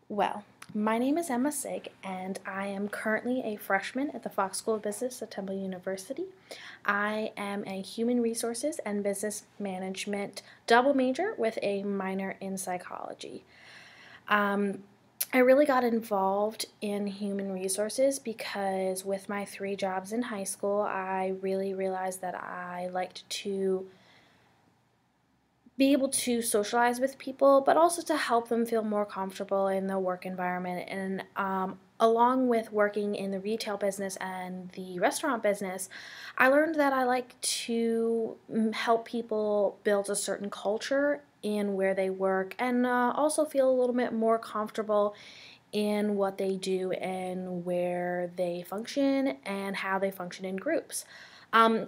Well, my name is Emma Sigg, and I am currently a freshman at the Fox School of Business at Temple University. I am a human resources and business management double major with a minor in psychology. Um, I really got involved in human resources because with my 3 jobs in high school, I really realized that I liked to be able to socialize with people, but also to help them feel more comfortable in the work environment. And along with working in the retail business and the restaurant business, I learned that I like to help people build a certain culture in where they work and also feel a little bit more comfortable in what they do and where they function and how they function in groups.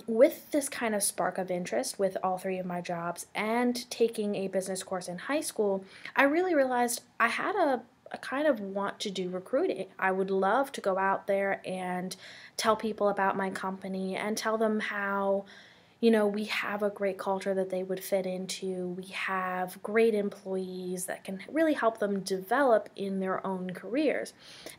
With this kind of spark of interest with all 3 of my jobs and taking a business course in high school, I really realized I had a kind of want to do recruiting. I would love to go out there and tell people about my company and tell them how we have a great culture that they would fit into. We have great employees that can really help them develop in their own careers.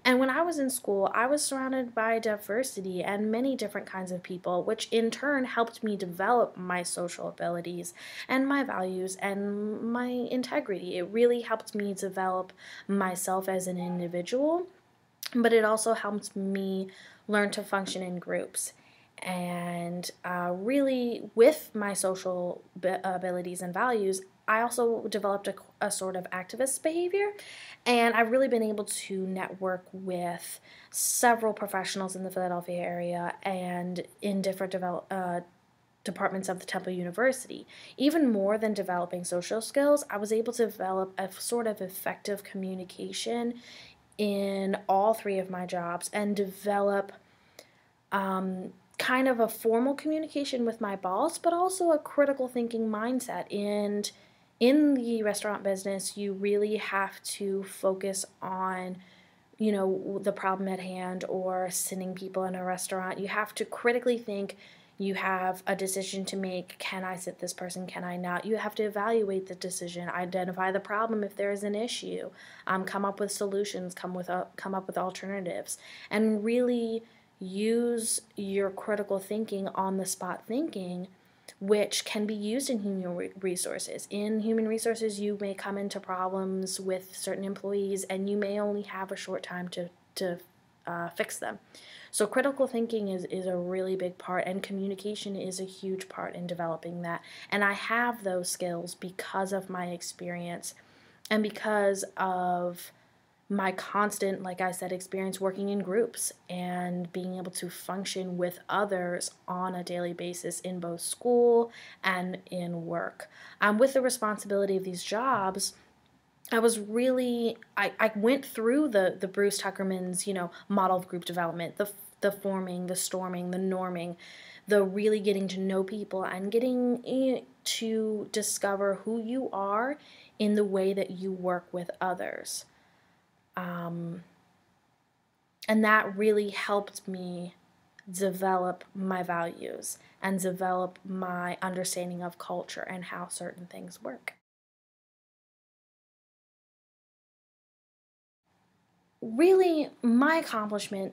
And when I was in school, I was surrounded by diversity and many different kinds of people, which in turn helped me develop my social abilities and my values and my integrity. It really helped me develop myself as an individual, but it also helped me learn to function in groups. And really, with my social abilities and values, I also developed a sort of activist behavior, and I've really been able to network with several professionals in the Philadelphia area and in different departments of the Temple University. Even more than developing social skills, I was able to develop a sort of effective communication in all 3 of my jobs and develop kind of a formal communication with my boss, but also a critical thinking mindset. And in the restaurant business, you really have to focus on the problem at hand or sending people in a restaurant. You have to critically think. You have a decision to make. Can I sit this person? Can I not? You have to evaluate the decision, identify the problem if there is an issue, come up with solutions, come up with alternatives, and really use your critical thinking, on the spot thinking, which can be used in human resources. In human resources, you may come into problems with certain employees and you may only have a short time to fix them. So critical thinking is a really big part, and communication is a huge part in developing that. And I have those skills because of my experience and because of my constant, like I said, experience working in groups and being able to function with others on a daily basis in both school and in work. With the responsibility of these jobs, I went through the Bruce Tuckerman's, model of group development, the forming, the storming, the norming, the really getting to know people and getting to discover who you are in the way that you work with others. And that really helped me develop my values and develop my understanding of culture and how certain things work. Really, my accomplishment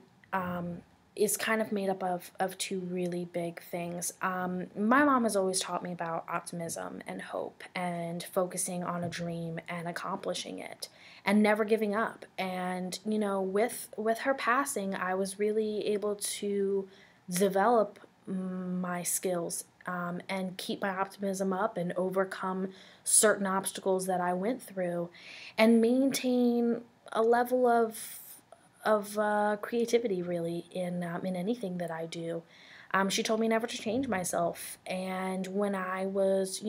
is kind of made up of 2 really big things. My mom has always taught me about optimism and hope and focusing on a dream and accomplishing it and never giving up. And with her passing, I was really able to develop my skills and keep my optimism up and overcome certain obstacles that I went through and maintain a level of creativity really in anything that I do. She told me never to change myself, and when I was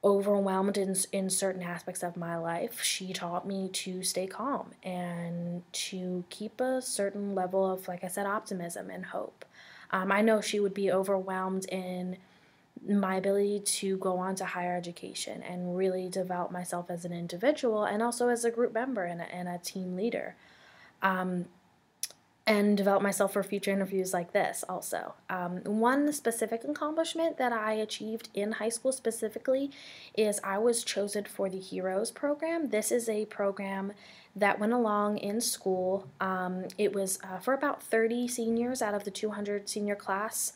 overwhelmed in certain aspects of my life, she taught me to stay calm and to keep a certain level of, like I said, optimism and hope. I know she would be overwhelmed in my ability to go on to higher education and really develop myself as an individual and also as a group member and a team leader. Um, and develop myself for future interviews like this also. One specific accomplishment that I achieved in high school specifically is I was chosen for the Heroes program. This is a program that went along in school. It was for about 30 seniors out of the 200 senior class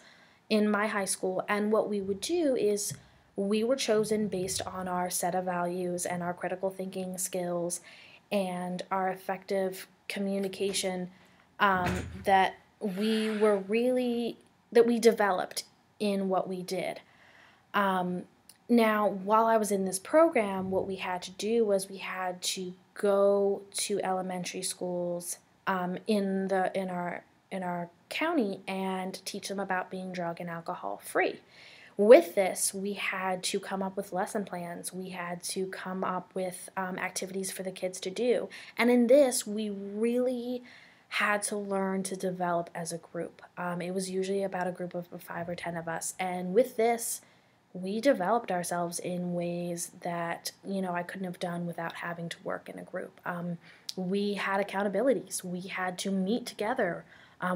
in my high school, and what we would do is we were chosen based on our set of values and our critical thinking skills and our effective communication that we were really that we developed in what we did. Now, while I was in this program, what we had to do was we had to go to elementary schools in our county and teach them about being drug and alcohol free. With this, we had to come up with lesson plans. We had to come up with activities for the kids to do. And in this, we really had to learn to develop as a group. It was usually about a group of 5 or 10 of us. And with this, we developed ourselves in ways that, I couldn't have done without having to work in a group. We had accountabilities. We had to meet together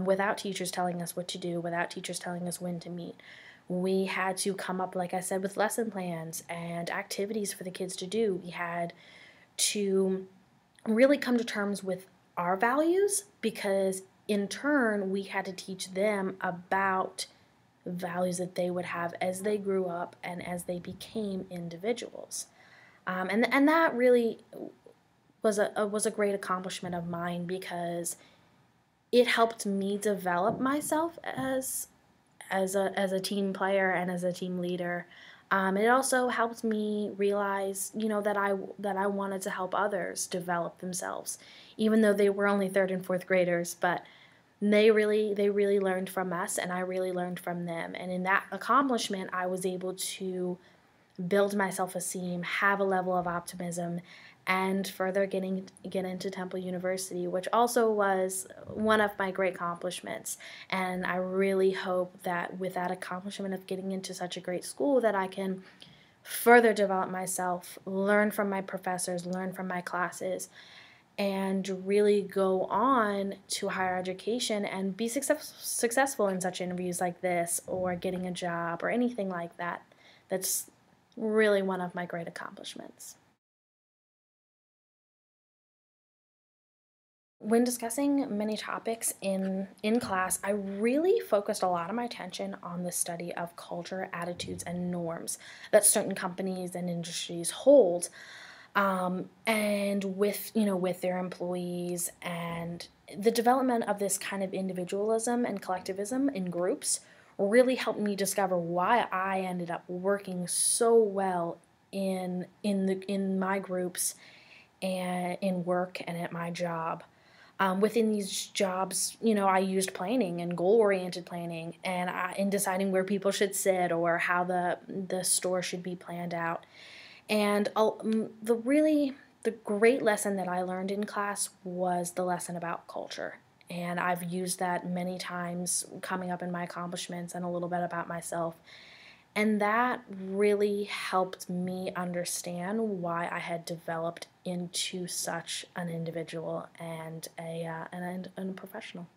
without teachers telling us what to do, without teachers telling us when to meet. We had to come up, like I said, with lesson plans and activities for the kids to do. We had to really come to terms with our values because in turn we had to teach them about values that they would have as they grew up and as they became individuals. And that really was a great accomplishment of mine because it helped me develop myself as a team player and as a team leader. It also helped me realize, that I wanted to help others develop themselves, even though they were only 3rd and 4th graders. But they really learned from us, and I really learned from them. And in that accomplishment, I was able to build my self-esteem, have a level of optimism, and further get into Temple University, which also was one of my great accomplishments. And I really hope that with that accomplishment of getting into such a great school that I can further develop myself, learn from my professors, learn from my classes, and really go on to higher education and be successful in such interviews like this or getting a job or anything like that. That's really one of my great accomplishments. When discussing many topics in class, I really focused a lot of my attention on the study of culture, attitudes, and norms that certain companies and industries hold, and with their employees, and the development of this kind of individualism and collectivism in groups really helped me discover why I ended up working so well in my groups and in work and at my job. Within these jobs, I used planning and goal-oriented planning and in deciding where people should sit or how the store should be planned out. And the great lesson that I learned in class was the lesson about culture. And I've used that many times coming up in my accomplishments and a little bit about myself. And that really helped me understand why I had developed into such an individual and a professional.